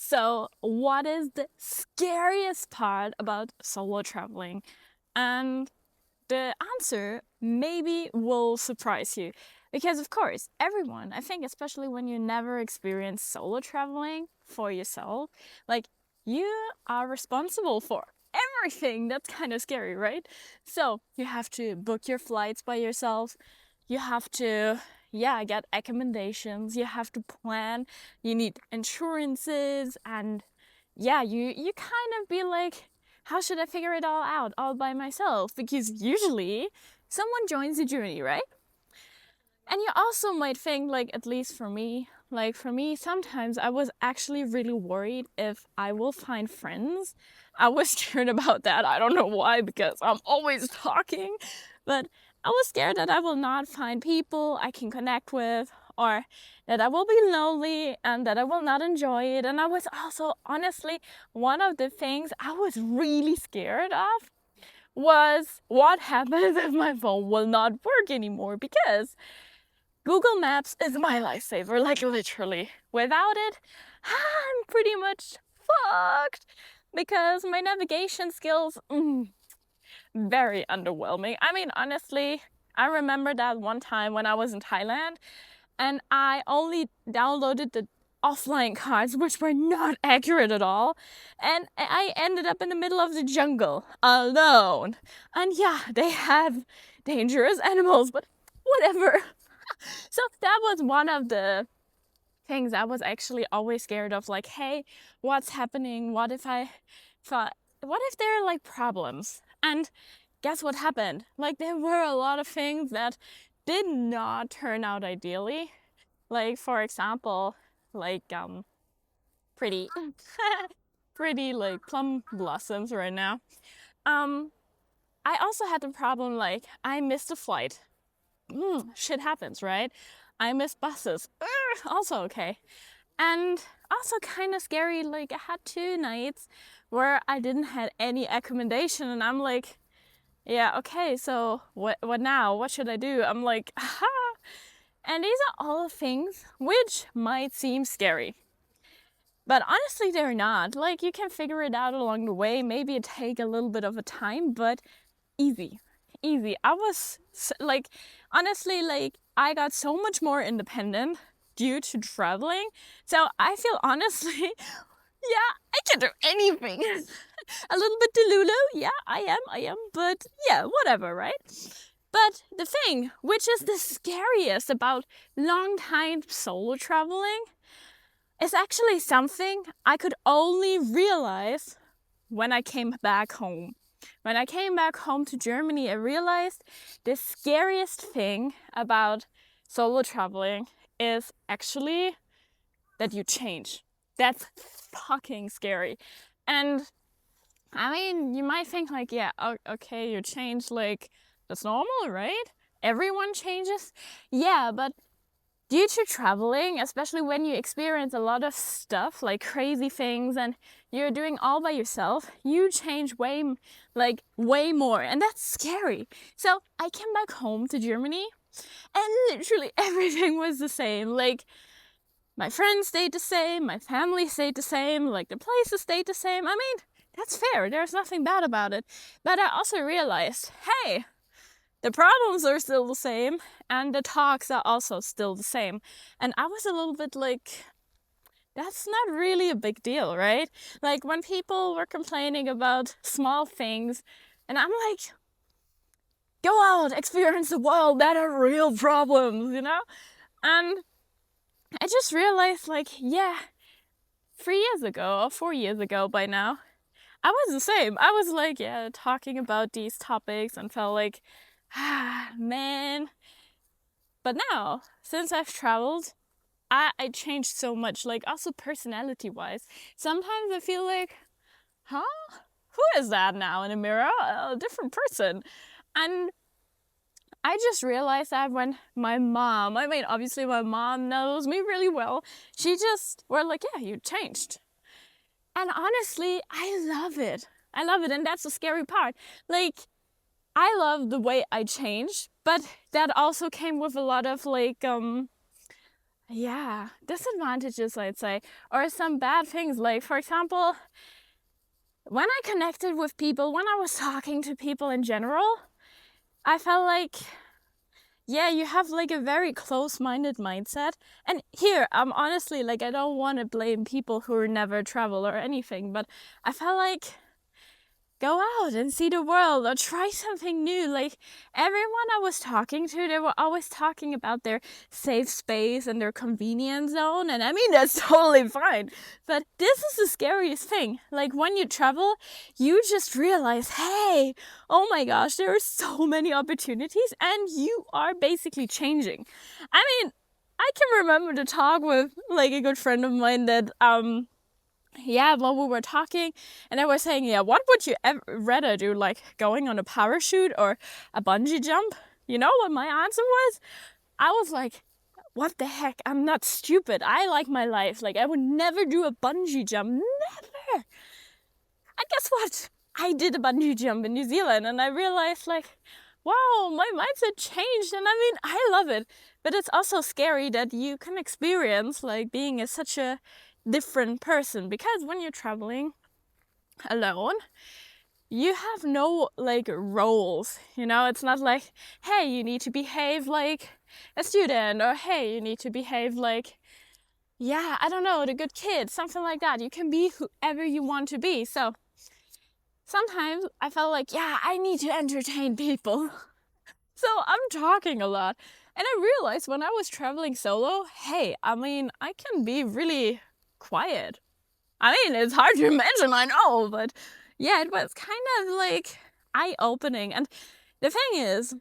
So, what is the scariest part about solo traveling? And the answer maybe will surprise you. Because, of course, everyone, I think, especially when you never experience solo traveling for yourself, like you are responsible for everything. That's kind of scary, right? So, you have to book your flights by yourself, you have to get accommodations, you have to plan, you need insurances, and you kind of be like, how should I figure it all out all by myself? Because usually someone joins the journey, right? And you also might think, like, at least for me, sometimes I was actually really worried if I will find friends. I was scared about that. I don't know why, because I'm always talking, but I was scared that I will not find people I can connect with, or that I will be lonely and that I will not enjoy it. And I was also, honestly, one of the things I was really scared of was what happens if my phone will not work anymore, because Google Maps is my lifesaver, like literally. Without it, I'm pretty much fucked, because my navigation skills, very underwhelming. I mean, honestly, I remember that one time when I was in Thailand and I only downloaded the offline cards, which were not accurate at all, and I ended up in the middle of the jungle alone. And yeah, they have dangerous animals, but whatever. So that was one of the things I was actually always scared of, like, hey, what's happening? What if there are like problems? And guess what happened? Like, there were a lot of things that did not turn out ideally. Like, for example, like pretty pretty like plum blossoms right now. I also had the problem, like, I missed a flight. Shit happens, right? I missed buses. Also okay. And also kind of scary, like, I had 2 nights where I didn't have any accommodation, and I'm like, yeah, okay, so what now? What should I do? I'm like, aha. And these are all things which might seem scary. But honestly, they're not. Like, you can figure it out along the way. Maybe it take a little bit of a time, but easy. Easy. I was like, honestly, like, I got so much more independent due to traveling. So I feel, honestly, yeah, I can do anything. A little bit delulu, yeah, I am, but yeah, whatever, right? But the thing, which is the scariest about long time solo traveling, is actually something I could only realize when I came back home. When I came back home to Germany, I realized the scariest thing about solo traveling is actually that you change. That's fucking scary. And I mean, you might think, like, yeah, okay, you change, like, that's normal, right? Everyone changes. Yeah, but due to traveling, especially when you experience a lot of stuff, like crazy things, and you're doing all by yourself, you change way more, and that's scary. So I came back home to Germany, and literally everything was the same. Like, my friends stayed the same, my family stayed the same, like, the places stayed the same. I mean, that's fair, there's nothing bad about it. But I also realized, hey, the problems are still the same, and the talks are also still the same. And I was a little bit like, that's not really a big deal, right? Like, when people were complaining about small things, and I'm like, go out, experience the world, that are real problems, you know? And I just realized, like, yeah, 3 years ago, or 4 years ago by now, I was the same. I was like, yeah, talking about these topics and felt like, man. But now, since I've traveled, I changed so much, like, also personality wise. Sometimes I feel like, huh? Who is that now in a mirror? A different person. And I just realized that when obviously my mom knows me really well, she just were like, yeah, you changed. And honestly, I love it. I love it. And that's the scary part. Like, I love the way I changed, but that also came with a lot of, like, yeah, disadvantages, I'd say, or some bad things. Like, for example, when I connected with people, when I was talking to people in general, I felt like, yeah, you have like a very close-minded mindset. And here, I'm honestly like, I don't want to blame people who never travel or anything, but I felt like go out and see the world or try something new. Like everyone I was talking to, they were always talking about their safe space and their convenience zone. And I mean, that's totally fine. But this is the scariest thing. Like when you travel, you just realize, hey, oh my gosh, there are so many opportunities and you are basically changing. I mean, I can remember the talk with like a good friend of mine that, when we were talking and I was saying, yeah, what would you rather do, like going on a parachute or a bungee jump? You know what my answer was? I was like, what the heck? I'm not stupid. I like my life. Like I would never do a bungee jump. Never. And guess what? I did a bungee jump in New Zealand and I realized like, wow, my mindset changed. And I mean, I love it. But it's also scary that you can experience like being such a different person, because when you're traveling alone, you have no like roles, you know. It's not like, hey, you need to behave like a student, or hey, you need to behave like, yeah, I don't know, the good kid, something like that. You can be whoever you want to be. So sometimes I felt like, yeah, I need to entertain people. So I'm talking a lot. And I realized when I was traveling solo, hey, I mean, I can be really quiet. I mean, it's hard to imagine, I know, but yeah, it was kind of like eye-opening. And the thing is,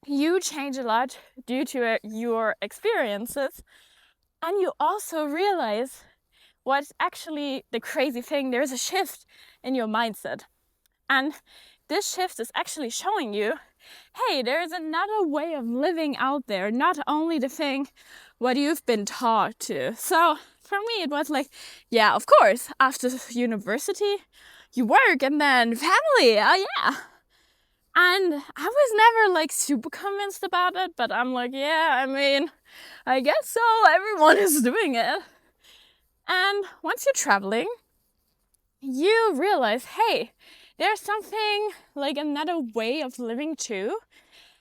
you change a lot due to your experiences, and you also realize what's actually the crazy thing. There's a shift in your mindset, and this shift is actually showing you, hey, there's another way of living out there, not only the thing what you've been taught to. So for me, it was like, yeah, of course, after university, you work and then family, yeah. And I was never like super convinced about it, but I'm like, yeah, I mean, I guess so, everyone is doing it. And once you're traveling, you realize, hey, there's something like another way of living too.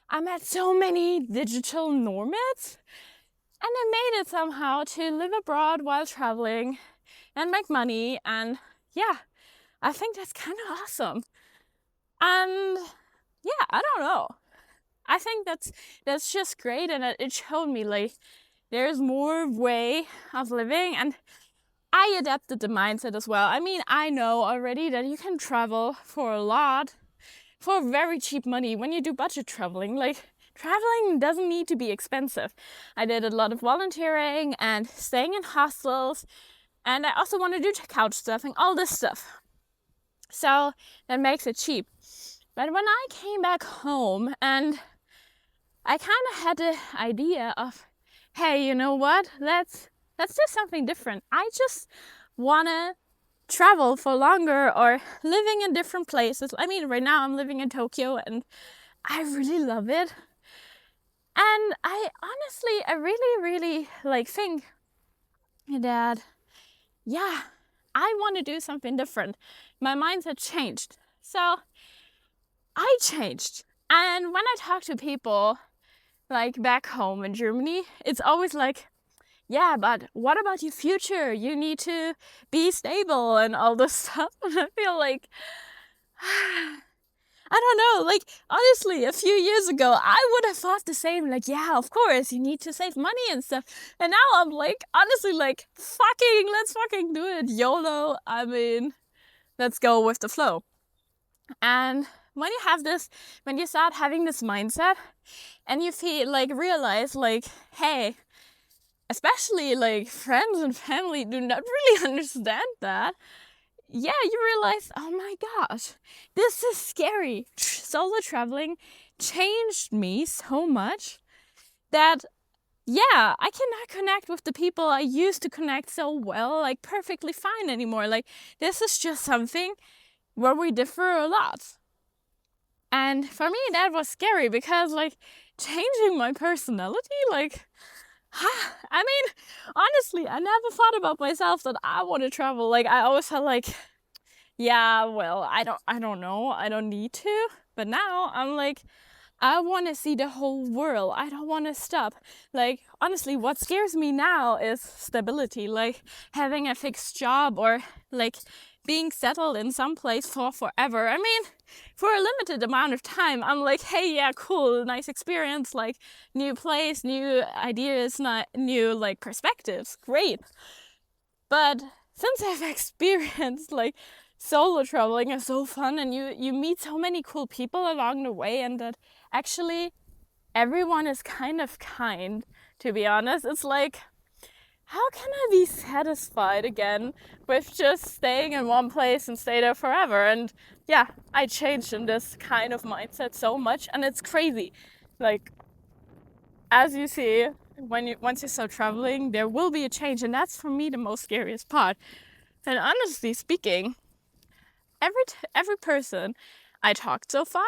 I met so many digital nomads, and I made it somehow to live abroad while traveling and make money. And yeah, I think that's kind of awesome. And yeah, I don't know. I think that's just great, and it showed me like there's more way of living, and I adapted the mindset as well. I mean, I know already that you can travel for a lot for very cheap money when you do budget traveling. Like, traveling doesn't need to be expensive. I did a lot of volunteering and staying in hostels, and I also want to do couch surfing, all this stuff. So that makes it cheap. But when I came back home and I kind of had the idea of, hey, you know what? Let's do something different. I just want to travel for longer or living in different places. I mean, right now I'm living in Tokyo and I really love it. And I really like think that, yeah, I want to do something different. My mindset changed. So I changed. And when I talk to people like back home in Germany, it's always like, yeah, but what about your future? You need to be stable and all this stuff. And I feel like, I don't know, like, honestly, a few years ago, I would have thought the same, like, yeah, of course, you need to save money and stuff. And now I'm like, honestly, like, let's fucking do it, YOLO. I mean, let's go with the flow. And when you start having this mindset and you feel like, realize like, hey, especially like friends and family do not really understand that, yeah, you realize, oh my gosh, this is scary. Solo traveling changed me so much that, yeah, I cannot connect with the people I used to connect so well, like perfectly fine anymore. Like, this is just something where we differ a lot. And for me, that was scary because, like, changing my personality, like, I mean, honestly, I never thought about myself that I want to travel. Like I always felt like, yeah, well, I don't know, I don't need to. But now I'm like, I want to see the whole world. I don't want to stop. Like, honestly, what scares me now is stability, like having a fixed job or like being settled in some place for forever. I mean, for a limited amount of time, I'm like, hey, yeah, cool, nice experience, like new place, new ideas, not new like perspectives, great. But since I've experienced like solo traveling is so fun and you meet so many cool people along the way, and that actually everyone is kind of kind, to be honest. It's like, how can I be satisfied again with just staying in one place and stay there forever? And yeah, I changed in this kind of mindset so much, and it's crazy. Like, as you see, once you start traveling, there will be a change, and that's for me the most scariest part. And honestly speaking, every person I talked so far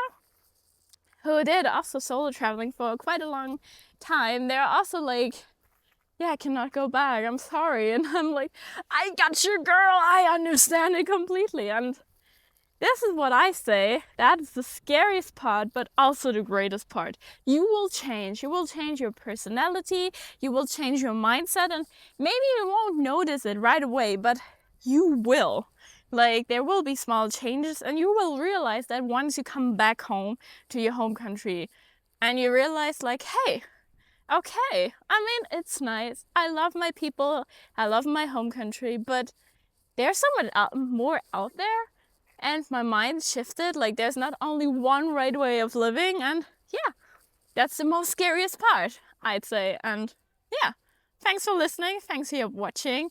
who did also solo traveling for quite a long time, they're also like, yeah, I cannot go back, I'm sorry. And I'm like, I got you, girl, I understand it completely. And this is what I say, that is the scariest part, but also the greatest part. You will change your personality, you will change your mindset, and maybe you won't notice it right away, but you will. Like, there will be small changes, and you will realize that once you come back home to your home country and you realize, like, hey, okay, I mean, it's nice, I love my people, I love my home country, but there's so much more out there. And my mind shifted, like there's not only one right way of living, and yeah, that's the most scariest part, I'd say. And yeah, thanks for listening, thanks for watching.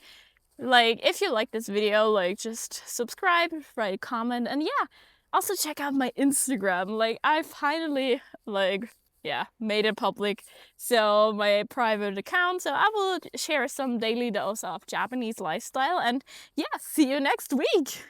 Like, if you like this video, like, just subscribe, write a comment, and yeah, also check out my Instagram. Like, I finally, like, yeah, made it public, so my private account, so I will share some daily dose of Japanese lifestyle, and yeah, see you next week.